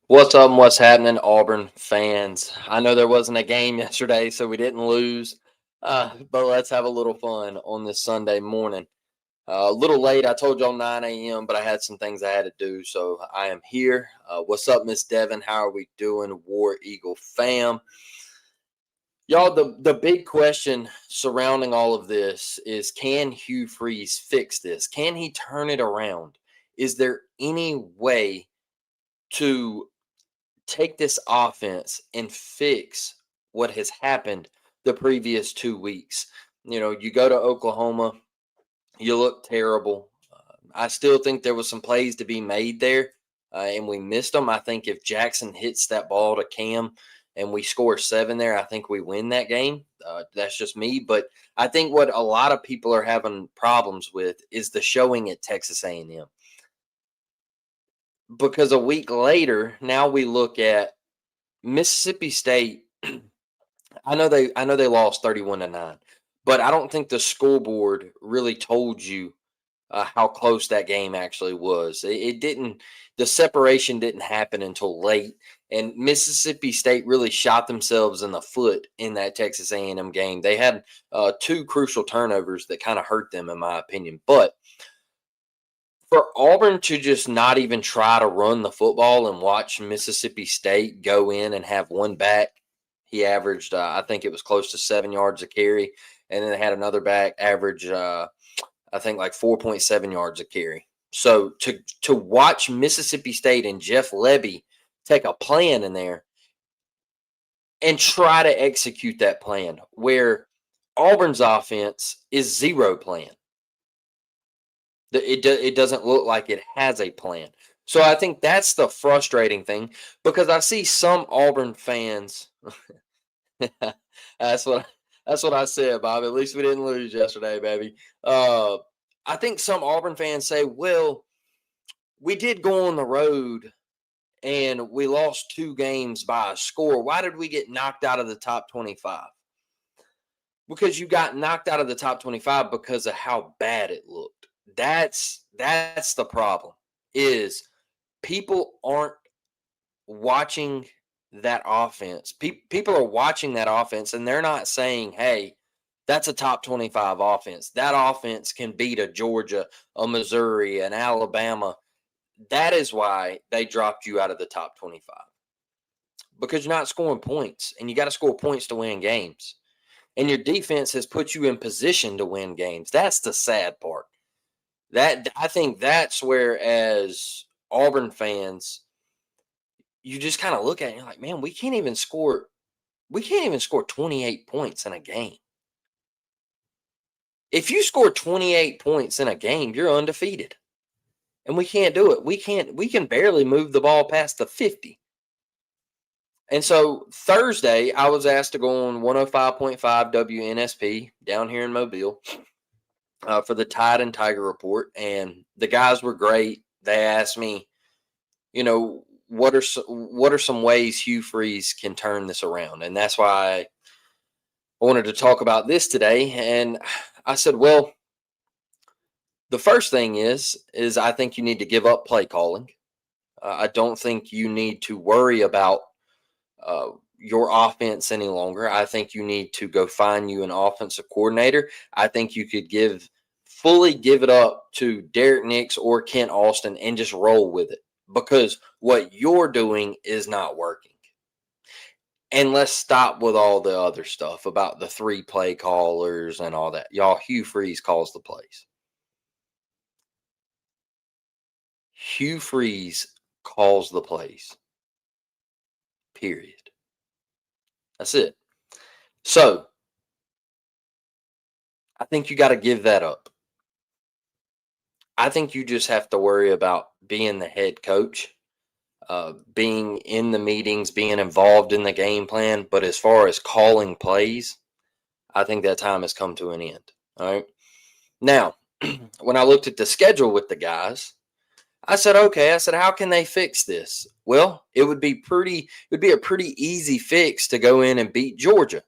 What's up and what's happening, Auburn fans? I know there wasn't a game yesterday, so we didn't lose. But let's have a little fun on this Sunday morning. A little late, I told y'all 9 a.m., but I had some things I had to do, so I am here. What's up, Miss Devon? How are we doing, War Eagle fam? Y'all, the big question surrounding all of this is, can Hugh Freeze fix this? Can he turn it around? Is there any way to take this offense and fix what has happened the previous 2 weeks? You go to Oklahoma, you look terrible. I still think there was some plays to be made there, and we missed them. I think if Jackson hits that ball to Cam and we score 7 there, I think we win that game. That's just me, but I think what a lot of people are having problems with is the showing at Texas A&M, because a week later, now we look at Mississippi State. I know they lost 31-9, but I don't think the scoreboard really told you how close that game actually was. It didn't. The separation didn't happen until late, and Mississippi State really shot themselves in the foot in that Texas A&M game. They had two crucial turnovers that kind of hurt them, in my opinion. But for Auburn to just not even try to run the football and watch Mississippi State go in and have one back, he averaged, I think it was close to 7 yards a carry. And then they had another back average, I think like 4.7 yards a carry. So to watch Mississippi State and Jeff Lebby take a plan in there and try to execute that plan, where Auburn's offense is zero plan. It doesn't look like it has a plan. So I think that's the frustrating thing, because I see some Auburn fans. that's what that's what I said, Bob. At least we didn't lose yesterday, baby. Uh, I think some Auburn fans say, "Well, we did go on the road and we lost 2 games by a score. Why did we get knocked out of the top 25?" Because you got knocked out of the top 25 because of how bad it looked. That's the problem. Is people aren't watching that offense. People are watching that offense and they're not saying, "Hey, that's a top 25 offense. That offense can beat a Georgia, a Missouri, an Alabama." That is why they dropped you out of the top 25, because you're not scoring points, and you got to score points to win games. And your defense has put you in position to win games. That's the sad part. That I think that's where, as Auburn fans, you just kind of look at it and you're like, man, we can't even score. We can't even score 28 points in a game. If you score 28 points in a game, you're undefeated. And we can't do it. We can barely move the ball past the 50. And so Thursday, I was asked to go on 105.5 WNSP down here in Mobile for the Tide and Tiger Report. And the guys were great. They asked me, what are some ways Hugh Freeze can turn this around? And that's why I wanted to talk about this today. And I said, well, the first thing is I think you need to give up play calling. I don't think you need to worry about uh, your offense any longer. I think you need to go find you an offensive coordinator. I think you could fully give it up to Derek Nix or Kent Austin and just roll with it, because what you're doing is not working. And let's stop with all the other stuff about the 3 play callers and all that. Y'all, Hugh Freeze calls the plays. Hugh Freeze calls the plays. Period. That's it. So I think you got to give that up. I think you just have to worry about being the head coach, being in the meetings, being involved in the game plan. But as far as calling plays, I think that time has come to an end. All right. Now, when I looked at the schedule with the guys, I said, okay, how can they fix this? Well, it would be a pretty easy fix to go in and beat Georgia.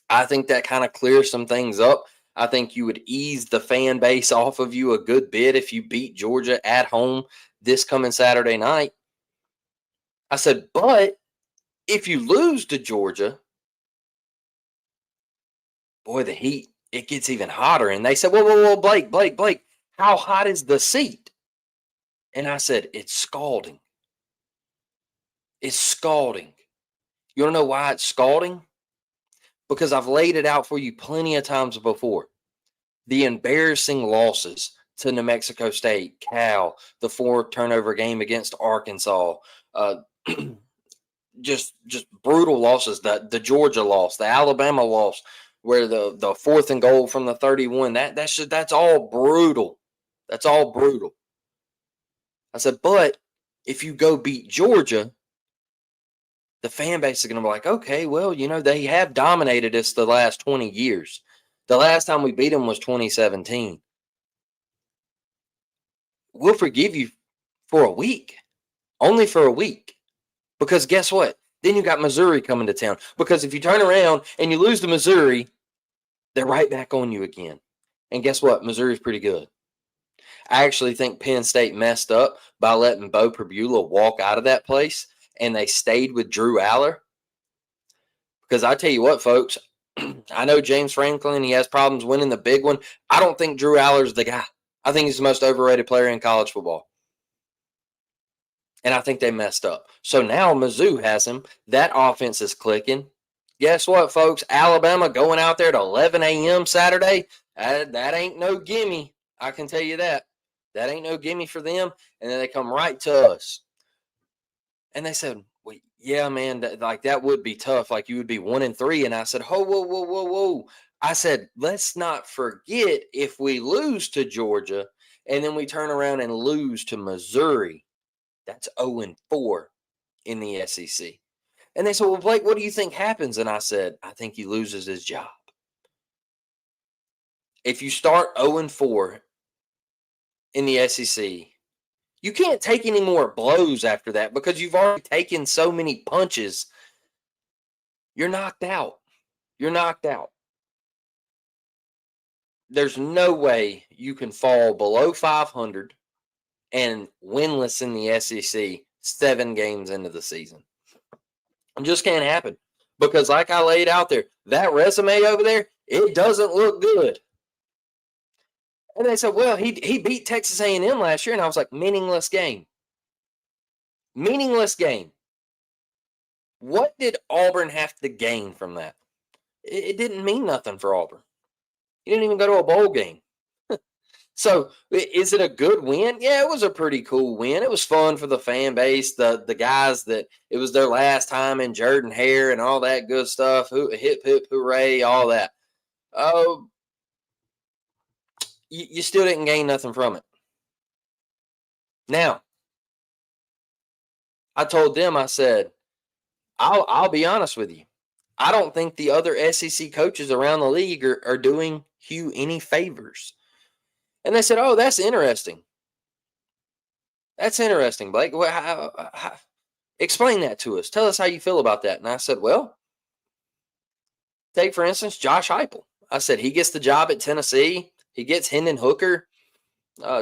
I think that kind of clears some things up. I think you would ease the fan base off of you a good bit if you beat Georgia at home this coming Saturday night. I said, but if you lose to Georgia, boy, the heat, it gets even hotter. And they said, whoa, Blake, how hot is the seat? And I said, it's scalding. It's scalding. You want to know why it's scalding? Because I've laid it out for you plenty of times before. The embarrassing losses to New Mexico State, Cal, the 4 turnover game against Arkansas, uh, just brutal losses. The Georgia loss, the Alabama loss, where the 4th and goal from the 31. That's all brutal. That's all brutal. I said, but if you go beat Georgia, the fan base is going to be like, okay, well, they have dominated us the last 20 years. The last time we beat them was 2017. We'll forgive you for a week, only for a week. Because guess what? Then you got Missouri coming to town. Because if you turn around and you lose to Missouri, they're right back on you again. And guess what? Missouri's pretty good. I actually think Penn State messed up by letting Bo Perbula walk out of that place, and they stayed with Drew Aller. Because I tell you what, folks, I know James Franklin, he has problems winning the big one. I don't think Drew Aller's the guy. I think he's the most overrated player in college football. And I think they messed up. So now Mizzou has him. That offense is clicking. Guess what, folks? Alabama going out there at 11 a.m. Saturday. That ain't no gimme. I can tell you that. That ain't no gimme for them. And then they come right to us. And they said, well, yeah, man, that would be tough. Like, you would be 1-3. And I said, whoa. I said, let's not forget if we lose to Georgia and then we turn around and lose to Missouri, that's 0-4 in the SEC. And they said, well, Blake, what do you think happens? And I said, I think he loses his job. If you start 0-4 in the SEC, you can't take any more blows after that because you've already taken so many punches. You're knocked out. You're knocked out. There's no way you can fall below 500 and winless in the SEC 7 games into the season. It just can't happen because, like I laid out there, that resume over there, it doesn't look good. And they said, well, he beat Texas A&M last year. And I was like, meaningless game. Meaningless game. What did Auburn have to gain from that? It didn't mean nothing for Auburn. He didn't even go to a bowl game. So is it a good win? Yeah, it was a pretty cool win. It was fun for the fan base, the guys that it was their last time in Jordan Hare and all that good stuff. Hip, hip, hooray, all that. Oh, you still didn't gain nothing from it. Now, I told them, I said, I'll be honest with you. I don't think the other SEC coaches around the league are doing Hugh any favors. And they said, oh, that's interesting. That's interesting, Blake. How, explain that to us. Tell us how you feel about that. And I said, well, take, for instance, Josh Heupel. I said, he gets the job at Tennessee. He gets Hendon Hooker.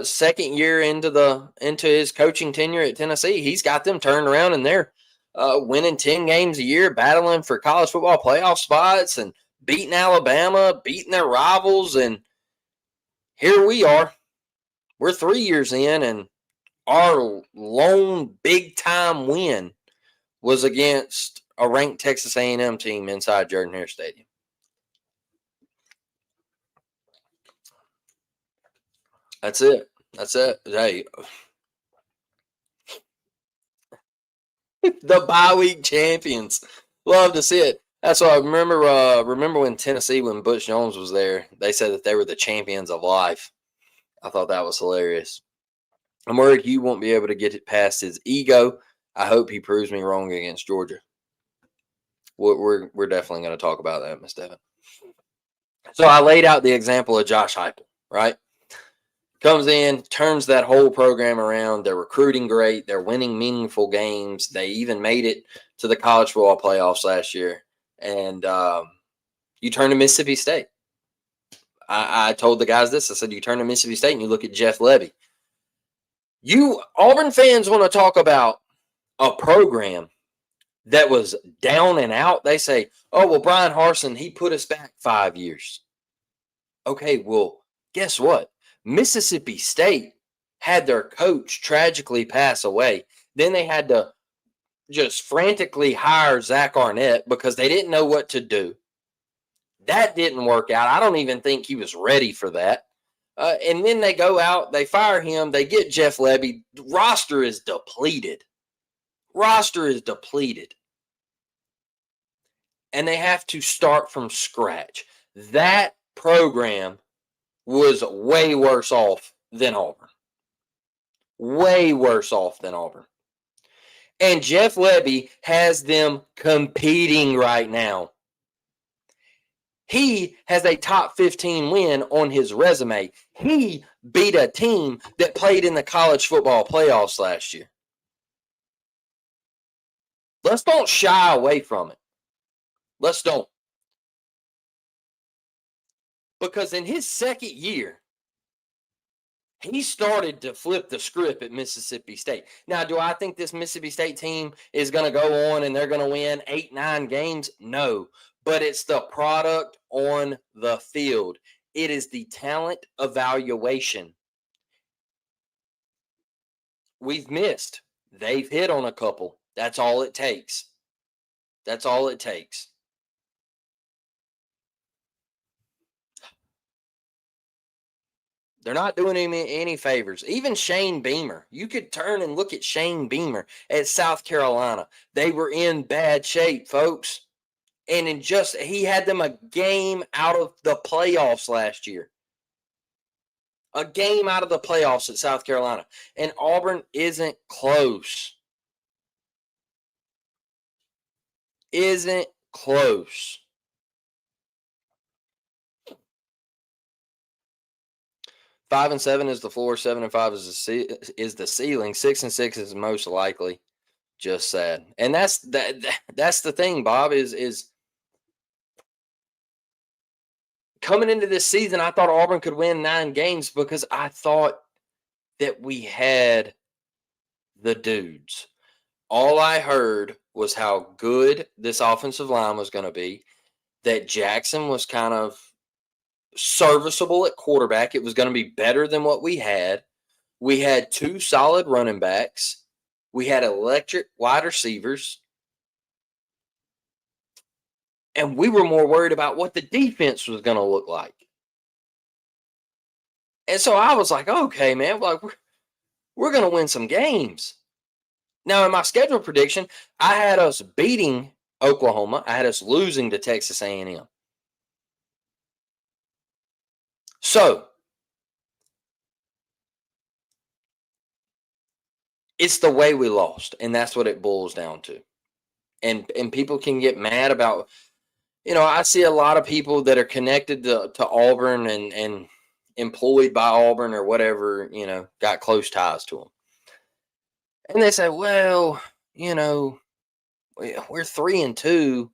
Second year into his coaching tenure at Tennessee, he's got them turned around and they're winning 10 games a year, battling for college football playoff spots and beating Alabama, beating their rivals. And here we are. We're 3 years in, and our lone big-time win was against a ranked Texas A&M team inside Jordan Hare Stadium. That's it. That's it. Hey, the bye week champions. Love to see it. That's why I remember when Tennessee, when Butch Jones was there, they said that they were the champions of life. I thought that was hilarious. I'm worried Hugh won't be able to get it past his ego. I hope he proves me wrong against Georgia. We're definitely going to talk about that, Miss Devin. So I laid out the example of Josh Heupel, right? Comes in, turns that whole program around. They're recruiting great. They're winning meaningful games. They even made it to the college football playoffs last year. And you turn to Mississippi State. I told the guys this. I said, you turn to Mississippi State and you look at Jeff Levy. You Auburn fans want to talk about a program that was down and out. They say, oh, well, Brian Harsin, he put us back 5 years. Okay, well, guess what? Mississippi State had their coach tragically pass away. Then they had to just frantically hire Zach Arnett because they didn't know what to do. That didn't work out. I don't even think he was ready for that. And then they go out, they fire him, they get Jeff Lebby. Roster is depleted. Roster is depleted. And they have to start from scratch. That program was way worse off than Auburn. Way worse off than Auburn. And Jeff Lebby has them competing right now. He has a top 15 win on his resume. He beat a team that played in the college football playoffs last year. Let's don't shy away from it. Let's don't. Because in his second year, he started to flip the script at Mississippi State. Now, do I think this Mississippi State team is going to go on and they're going to win 8-9 games? No, but it's the product on the field. It is the talent evaluation. We've missed. They've hit on a couple. That's all it takes. That's all it takes. They're not doing him any favors. Even Shane Beamer. You could turn and look at Shane Beamer at South Carolina. They were in bad shape, folks. And he had them a game out of the playoffs last year. A game out of the playoffs at South Carolina. And Auburn isn't close. Isn't close. 5-7 is the floor. 7-5 is the ceiling. 6-6 is most likely. Just sad. And that's the thing, Bob, is coming into this season, I thought Auburn could win 9 games because I thought that we had the dudes. All I heard was how good this offensive line was going to be, that Jackson was kind of serviceable at quarterback. It was going to be better than what we had. We had 2 solid running backs. We had electric wide receivers. And we were more worried about what the defense was going to look like. And so I was like, okay, man, we're going to win some games. Now, in my schedule prediction, I had us beating Oklahoma. I had us losing to Texas A&M. So, it's the way we lost, and that's what it boils down to. And people can get mad about, I see a lot of people that are connected to Auburn and employed by Auburn or whatever, got close ties to them. And they say, well, we're 3-2.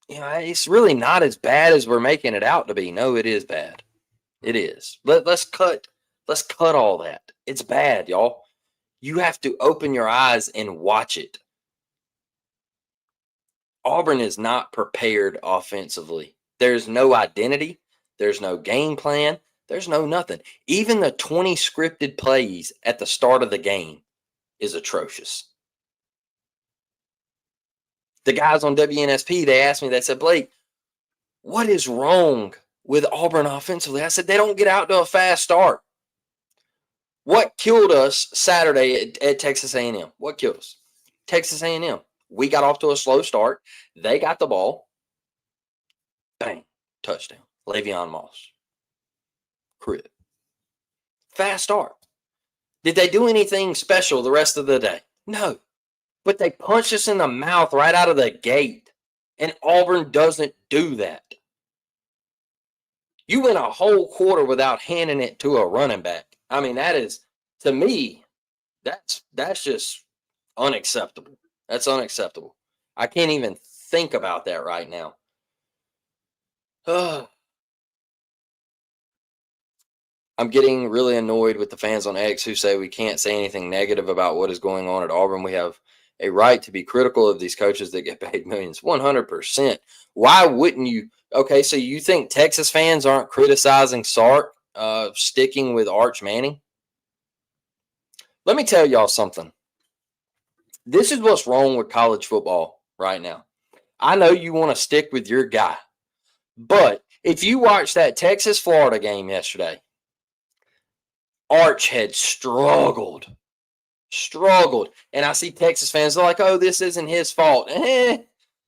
It's really not as bad as we're making it out to be. No, it is bad. It is. Let's cut all that. It's bad, y'all. You have to open your eyes and watch it. Auburn is not prepared offensively. There's no identity. There's no game plan. There's no nothing. Even the 20 scripted plays at the start of the game is atrocious. The guys on WNSP, they asked me, they said, Blake, what is wrong with Auburn offensively? I said, they don't get out to a fast start. What killed us Saturday at Texas A&M? What killed us? Texas A&M. We got off to a slow start. They got the ball. Bang. Touchdown. Le'Veon Moss. Crib. Fast start. Did they do anything special the rest of the day? No. But they punched us in the mouth right out of the gate. And Auburn doesn't do that. You went a whole quarter without handing it to a running back. I mean, that is, to me, that's just unacceptable. That's unacceptable. I can't even think about that right now. I'm getting really annoyed with the fans on X who say we can't say anything negative about what is going on at Auburn. We have a right to be critical of these coaches that get paid millions. 100%. Why wouldn't you? Okay, so you think Texas fans aren't criticizing Sark sticking with Arch Manning? Let me tell y'all something. This is what's wrong with college football right now. I know you want to stick with your guy, but if you watch that Texas Florida game yesterday, Arch had struggled. And I see Texas fans are like, oh, this isn't his fault. Yeah,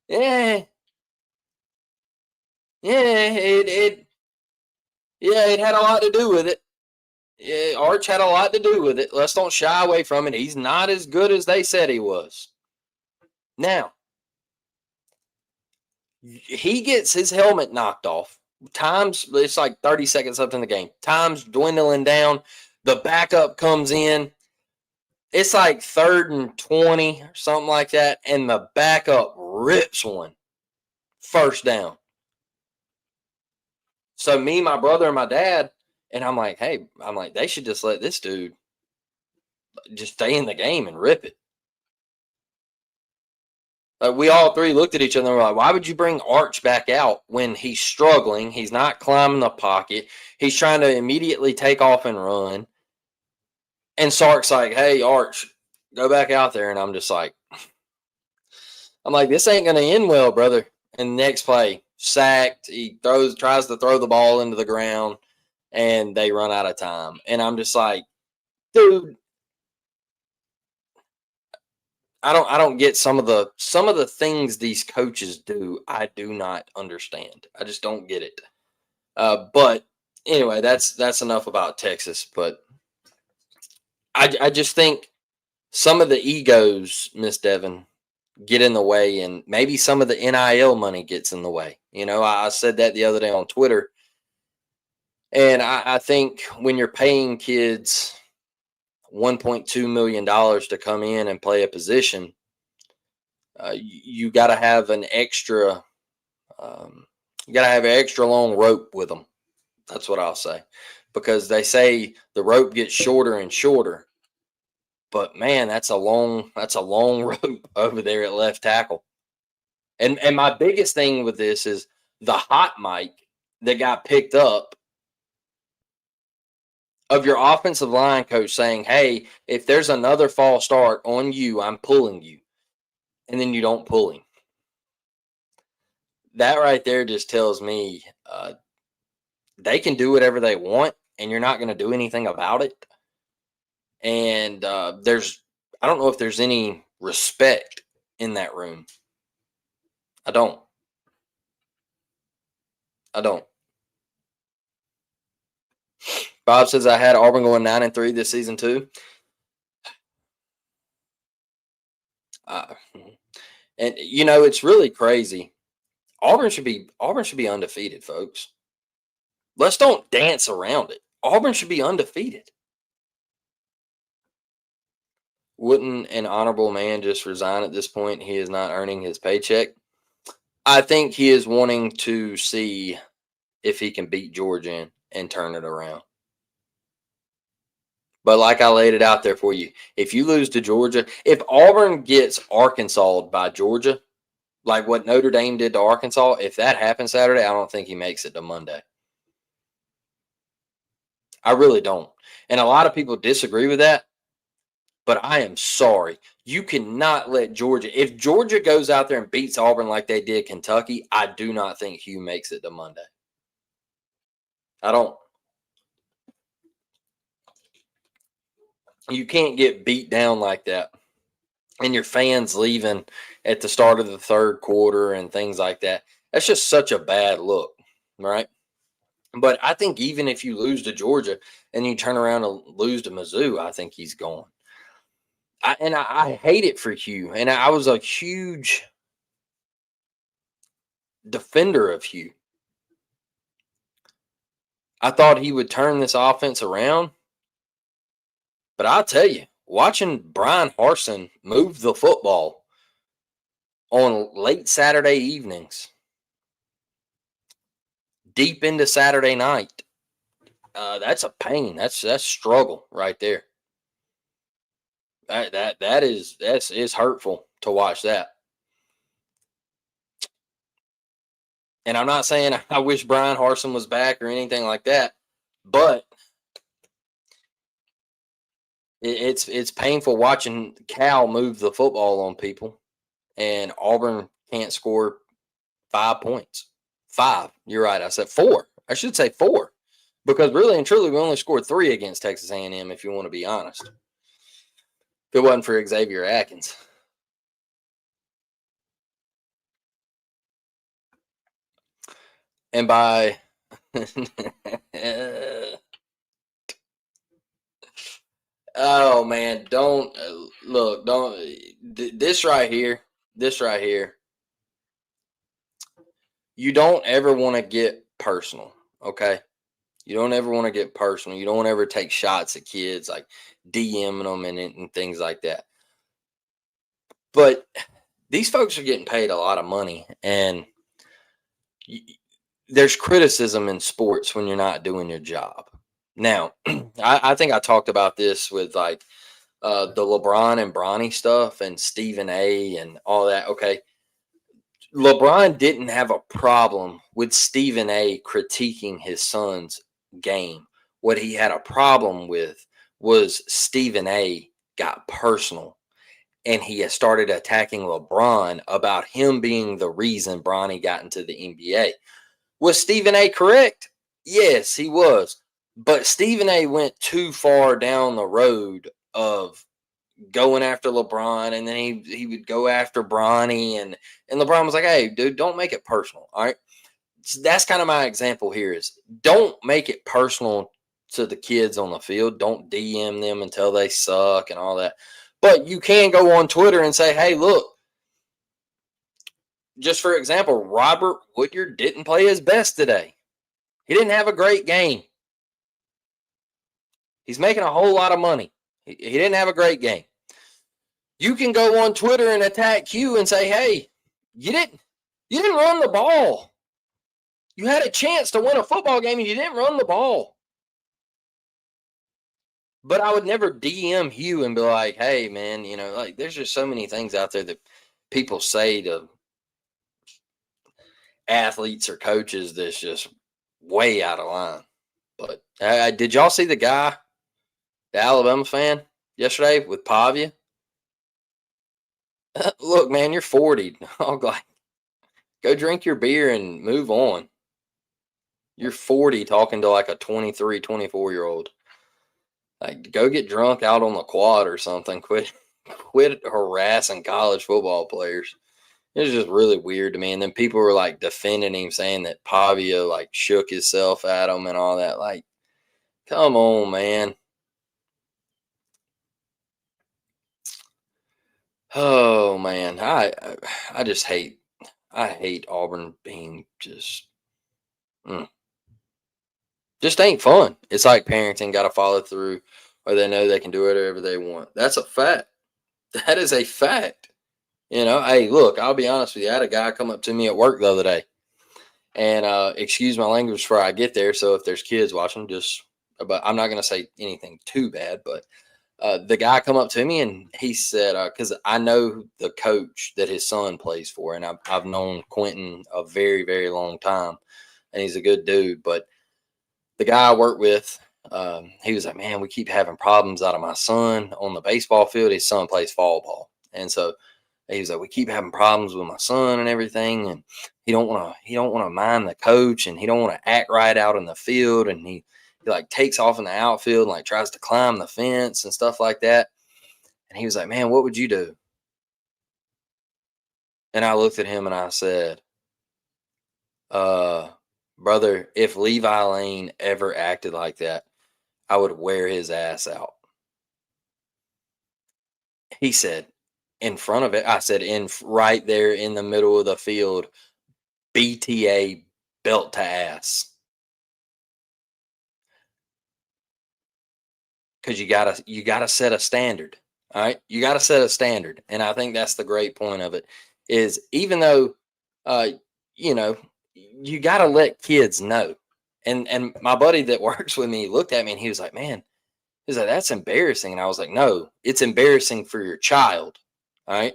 it had a lot to do with it. Yeah, Arch had a lot to do with it. Let's don't shy away from it. He's not as good as they said he was. Now, he gets his helmet knocked off. Times, it's like 30 seconds left in the game. Time's dwindling down. The backup comes in. It's like 3rd and 20 or something like that. And the backup rips one. First down. So me, my brother, and my dad, and I'm like, hey, they should just let this dude just stay in the game and rip it. We all three looked at each other and were like, why would you bring Arch back out when he's struggling? He's not climbing the pocket. He's trying to immediately take off and run. And Sark's like, hey, Arch, go back out there. And I'm just like, this ain't going to end well, brother. And next play, sacked. He tries to throw the ball into the ground, and they run out of time. And I'm just like, dude, I don't get some of the things these coaches do. I do not understand. I just don't get it. But anyway, that's enough about Texas. But I just think some of the egos, Miss Devon, get in the way, and maybe some of the NIL money gets in the way. I said that the other day on Twitter, and I think when you're paying kids $1.2 million to come in and play a position, you got to have an extra. You got to have an extra long rope with them. That's what I'll say, because they say the rope gets shorter and shorter. But man, that's a long rope over there at left tackle. And my biggest thing with this is the hot mic that got picked up of your offensive line coach saying, hey, if there's another false start on you, I'm pulling you. And then you don't pull him. That right there just tells me they can do whatever they want, and you're not going to do anything about it. And I don't know if there's any respect in that room. I don't. Bob says I had Auburn going 9-3 this season too. And it's really crazy. Auburn should be undefeated, folks. Let's don't dance around it. Auburn should be undefeated. Wouldn't an honorable man just resign at this point? He is not earning his paycheck. I think he is wanting to see if he can beat Georgia and turn it around. But like I laid it out there for you, if you lose to Georgia, if Auburn gets Arkansas'd by Georgia, like what Notre Dame did to Arkansas, if that happens Saturday, I don't think he makes it to Monday. I really don't. And a lot of people disagree with that, but I am sorry. You cannot let Georgia, if Georgia goes out there and beats Auburn like they did Kentucky, I do not think Hugh makes it to Monday. I don't. You can't get beat down like that. And your fans leaving at the start of the third quarter and things like that. That's just such a bad look, right? But I think even if you lose to Georgia and you turn around and lose to Mizzou, I think he's gone. I hate it for Hugh. And I was a huge defender of Hugh. I thought he would turn this offense around. But I'll tell you, watching Brian Harsin move the football on late Saturday evenings, deep into Saturday night, That's a pain. That's struggle right there. That's hurtful to watch that. And I'm not saying I wish Brian Harson was back or anything like that, but it's painful watching Cal move the football on people, and Auburn can't score 5 points. Five. You're right. I said four. I should say four, because really and truly we only scored three against Texas A&M. If you want to be honest, if it wasn't for Xavier Atkins. And by oh man, don't look, don't this right here, this right here. You don't ever want to get personal, okay? You don't ever want to get personal. You don't ever take shots at kids, like DMing them and things like that. But these folks are getting paid a lot of money, and there's criticism in sports when you're not doing your job. Now, I think I talked about this with like the LeBron and Bronny stuff and Stephen A and all that. Okay. LeBron didn't have a problem with Stephen A critiquing his son's game. What he had a problem with was Stephen A got personal, and he has started attacking LeBron about him being the reason Bronny got into the NBA. Was Stephen A correct? Yes, he was. But Stephen A went too far down the road of going after LeBron, and then he would go after Bronny, and LeBron was like, "Hey, dude, don't make it personal." All right. So that's kind of my example here is don't make it personal to the kids on the field. Don't DM them until they suck and all that. But you can go on Twitter and say, "Hey, look, just for example, Robert Woodyard didn't play his best today. He didn't have a great game. He's making a whole lot of money. He didn't have a great game." You can go on Twitter and attack Q and say, "Hey, you didn't run the ball. You had a chance to win a football game and you didn't run the ball." But I would never DM Hugh and be like, "Hey, man, like there's just so many things out there that people say to athletes or coaches that's just way out of line." But did y'all see the guy, the Alabama fan, yesterday with Pavia? Look, man, you're 40. I'm like, go drink your beer and move on. You're 40 talking to like a 23, 24-year-old. Like, go get drunk out on the quad or something. Quit harassing college football players. It was just really weird to me. And then people were like defending him, saying that Pavia like shook himself at him and all that. Like, come on, man. Oh man, I just hate Auburn being mm, just ain't fun. It's like parenting got to follow through, or they know they can do whatever they want. That's a fact. That is a fact. Hey, look, I'll be honest with you. I had a guy come up to me at work the other day, and excuse my language before I get there. So if there's kids watching, but I'm not going to say anything too bad. But the guy come up to me and he said, because I know the coach that his son plays for, and I've known Quentin a very, very long time, and he's a good dude. But the guy I work with, he was like, "Man, we keep having problems out of my son on the baseball field." His son plays fall ball, and so he was like, "We keep having problems with my son and everything, and he don't want to mind the coach, and he don't want to act right out in the field, and he like takes off in the outfield and like tries to climb the fence and stuff like that." And he was like, "Man, what would you do?" And I looked at him and I said, uh, "Brother, if Levi Lane ever acted like that, I would wear his ass out." He said, "In front of it." I said, Right there in the middle of the field, BTA, belt to ass." Because you gotta set a standard. All right. You gotta set a standard. And I think that's the great point of it is even though uh, you know, you gotta let kids know. And my buddy that works with me looked at me and he was like, man, he's like, that's embarrassing. And I was like, no, it's embarrassing for your child. All right.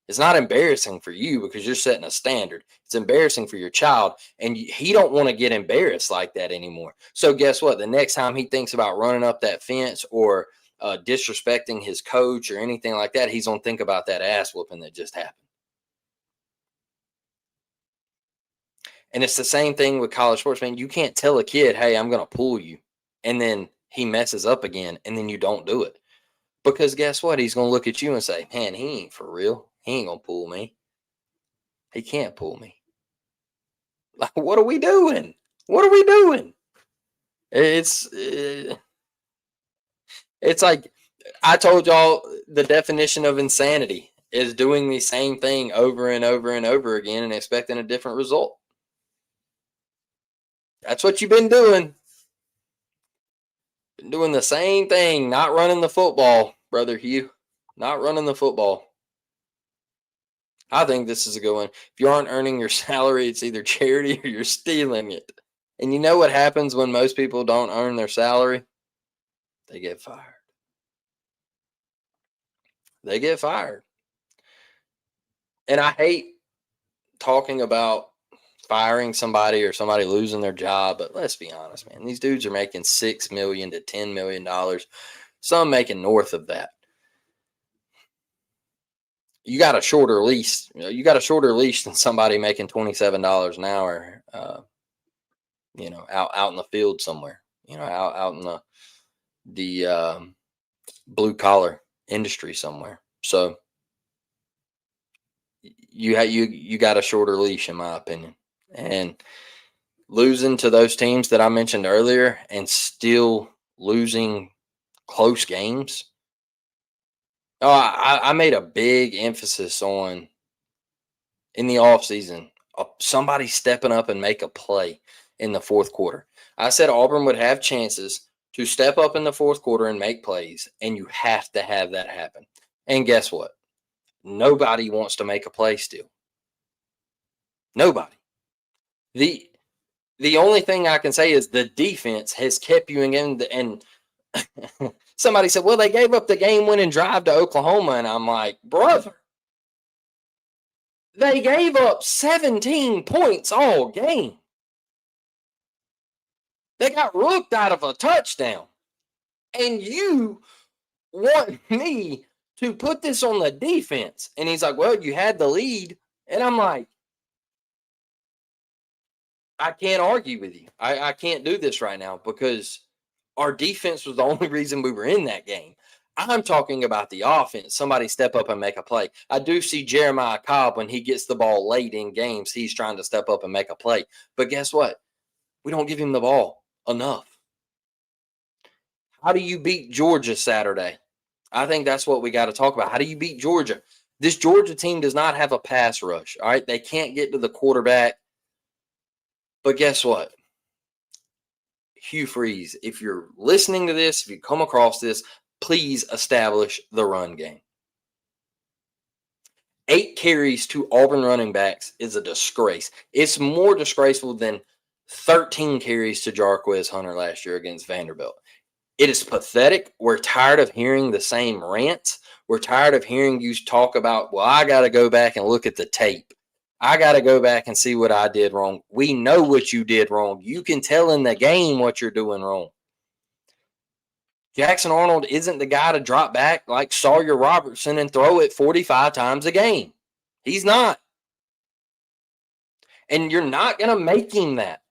It's not embarrassing for you because you're setting a standard. It's embarrassing for your child, and he don't want to get embarrassed like that anymore. So guess what? The next time he thinks about running up that fence or disrespecting his coach or anything like that, he's gonna think about that ass whooping that just happened. And it's the same thing with college sports, man. You can't tell a kid, "Hey, I'm gonna pull you," and then he messes up again, and then you don't do it because guess what? He's gonna look at you and say, "Man, he ain't for real. He ain't gonna pull me. He can't pull me." Like, what are we doing? What are we doing? It's it's like I told y'all the definition of insanity is doing the same thing over and over and over again and expecting a different result. That's what you've been doing. Been doing the same thing, not running the football, brother Hugh. Not running the football. I think this is a good one. If you aren't earning your salary, it's either charity or you're stealing it. And you know what happens when most people don't earn their salary? They get fired. They get fired. And I hate talking about firing somebody or somebody losing their job, but let's be honest, man. These dudes are making $6 million to $10 million. Some making north of that. You got a shorter lease. You got a shorter leash than somebody making $27 an hour. Out in the field somewhere. Out in the blue collar industry somewhere. So you got a shorter leash, in my opinion, and losing to those teams that I mentioned earlier and still losing close games. Oh, I made a big emphasis on in the offseason somebody stepping up and make a play in the fourth quarter. I said Auburn would have chances to step up in the fourth quarter and make plays, and you have to have that happen. And guess what? Nobody wants to make a play still. Nobody. The the only thing I can say is the defense has kept you in the and somebody said, well, they gave up the game winning drive to Oklahoma. And I'm like, brother, they gave up 17 points all game. They got rooked out of a touchdown. And you want me to put this on the defense? And he's like, well, you had the lead. And I'm like, I can't argue with you. I can't do this right now because our defense was the only reason we were in that game. I'm talking about the offense. Somebody step up and make a play. I do see Jeremiah Cobb when he gets the ball late in games. He's trying to step up and make a play. But guess what? We don't give him the ball enough. How do you beat Georgia Saturday? I think that's what we got to talk about. How do you beat Georgia? This Georgia team does not have a pass rush. All right. They can't get to the quarterback. But guess what? Hugh Freeze, if you're listening to this, if you come across this, please establish the run game. 8 carries to Auburn running backs is a disgrace. It's more disgraceful than 13 carries to Jarquez Hunter last year against Vanderbilt. It is pathetic. We're tired of hearing the same rants. We're tired of hearing you talk about, well, I got to go back and look at the tape. I got to go back and see what I did wrong. We know what you did wrong. You can tell in the game what you're doing wrong. Jackson Arnold isn't the guy to drop back like Sawyer Robertson and throw it 45 times a game. He's not. And you're not going to make him that.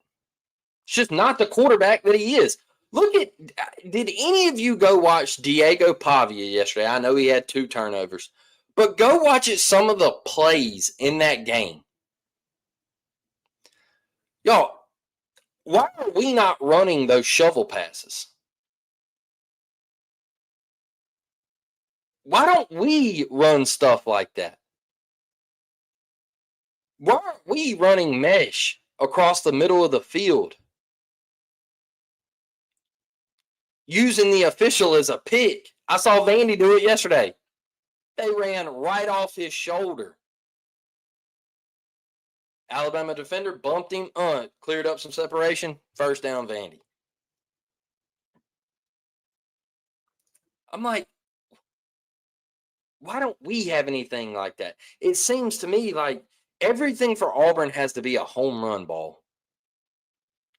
It's just not the quarterback that he is. Did any of you go watch Diego Pavia yesterday? I know he had 2 turnovers, but go watch some of the plays in that game. Y'all, why are we not running those shovel passes? Why don't we run stuff like that? Why aren't we running mesh across the middle of the field? Using the official as a pick. I saw Vandy do it yesterday. They ran right off his shoulder. Alabama defender bumped him, cleared up some separation, first down Vandy. I'm like, why don't we have anything like that? It seems to me like everything for Auburn has to be a home run ball.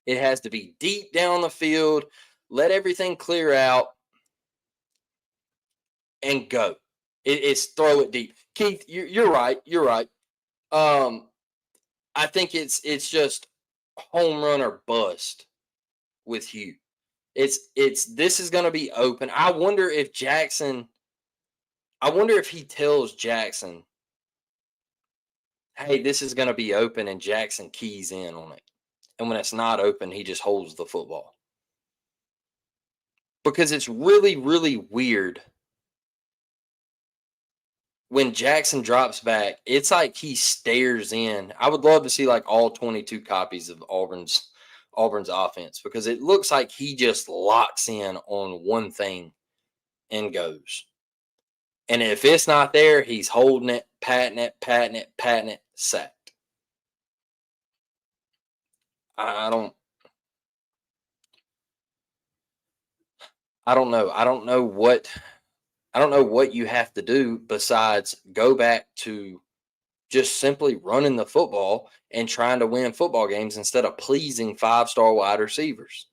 It has to be deep down the field, let everything clear out, and go. It's throw it deep. Keith, you're right. You're right. Um, I think it's just home run or bust with Hugh. It's this is going to be open. I wonder if Jackson. I wonder if he tells Jackson, "Hey, this is going to be open," and Jackson keys in on it. And when it's not open, he just holds the football because it's really really weird when Jackson drops back. It's like he stares in. I would love to see like all 22 copies of Auburn's offense because it looks like he just locks in on one thing and goes. And if it's not there, he's holding it, patting it, patting it, patting it, sacked. I don't I don't know. I don't know what you have to do besides go back to just simply running the football and trying to win football games instead of pleasing five-star wide receivers.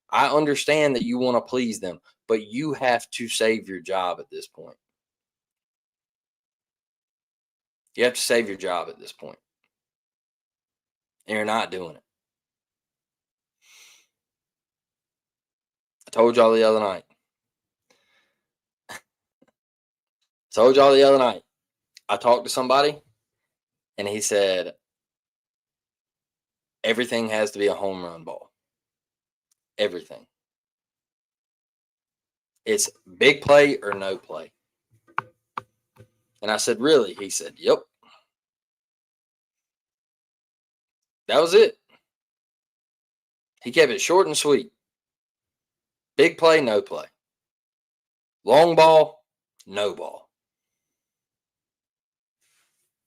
I understand that you want to please them, but you have to save your job at this point. You have to save your job at this point. And you're not doing it. I told y'all the other night. I talked to somebody and he said, everything has to be a home run ball. Everything. It's big play or no play. And I said, really? He said, yep. That was it. He kept it short and sweet. Big play, no play. Long ball, no ball.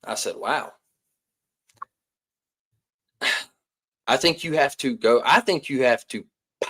I said, wow. I think you have to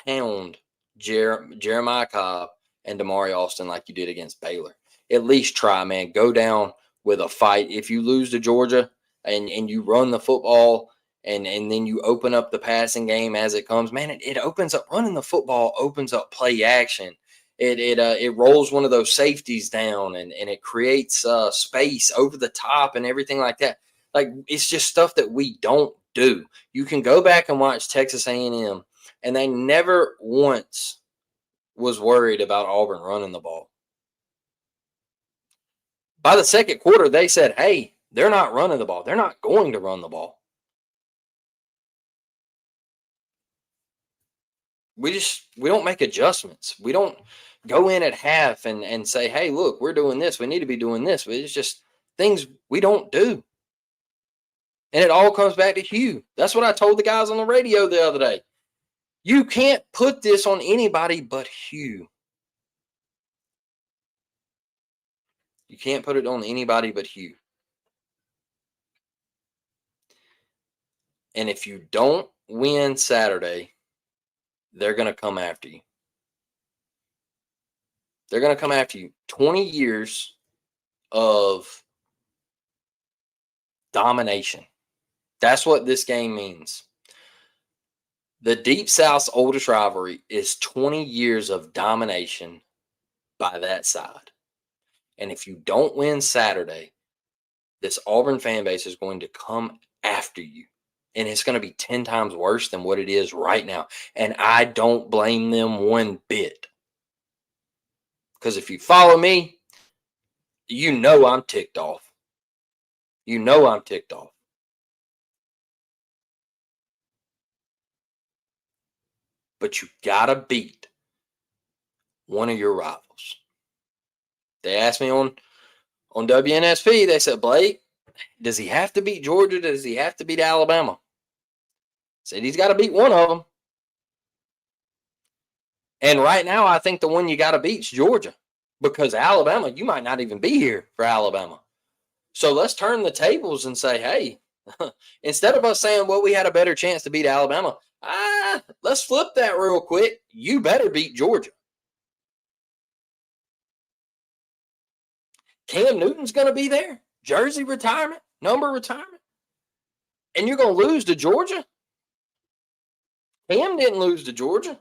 pound Jeremiah Cobb and Damari Alston like you did against Baylor. At least try, man. Go down with a fight. If you lose to Georgia and you run the football and then you open up the passing game as it comes, man, it opens up. Running the football opens up play action. It rolls one of those safeties down and it creates space over the top and everything like that. Like, it's just stuff that we don't do. You can go back and watch Texas A&M, and they never once was worried about Auburn running the ball. By the second quarter, they said, hey, they're not running the ball. They're not going to run the ball. We don't make adjustments. We don't go in at half and say, hey, look, we're doing this. We need to be doing this. It's just things we don't do. And it all comes back to Hugh. That's what I told the guys on the radio the other day. You can't put this on anybody but Hugh. You can't put it on anybody but Hugh. And if you don't win Saturday, they're going to come after you. They're going to come after you. 20 years of domination. That's what this game means. The Deep South's oldest rivalry is 20 years of domination by that side. And if you don't win Saturday, this Auburn fan base is going to come after you. And it's going to be 10 times worse than what it is right now. And I don't blame them one bit. Because if you follow me, you know I'm ticked off. You know I'm ticked off. But you got to beat one of your rivals. They asked me on WNSP, they said, Blake, does he have to beat Georgia? Does he have to beat Alabama? I said he's got to beat one of them. And right now, I think the one you got to beat is Georgia. Because Alabama, you might not even be here for Alabama. So let's turn the tables and say, hey, Instead of us saying, well, we had a better chance to beat Alabama, let's flip that real quick. You better beat Georgia. Cam Newton's going to be there. Jersey retirement, number retirement. And you're going to lose to Georgia? Cam didn't lose to Georgia.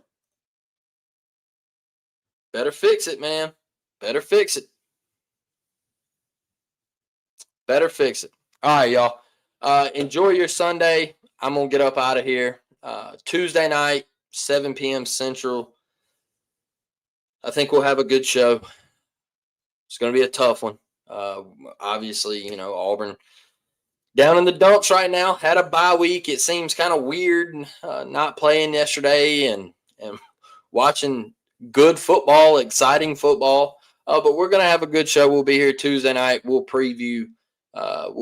Better fix it, man. Better fix it. Better fix it. All right, y'all. Enjoy your Sunday. I'm going to get up out of here. Tuesday night, 7 p.m. Central. I think we'll have a good show. It's going to be a tough one. Obviously, Auburn down in the dumps right now. Had a bye week. It seems kind of weird not playing yesterday and watching good football, exciting football. But we're going to have a good show. We'll be here Tuesday night. We'll preview a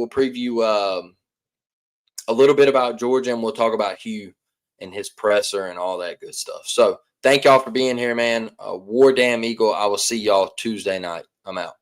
little bit about Georgia, and we'll talk about Hugh and his presser and all that good stuff. So thank y'all for being here, man. War Damn Eagle. I will see y'all Tuesday night. I'm out.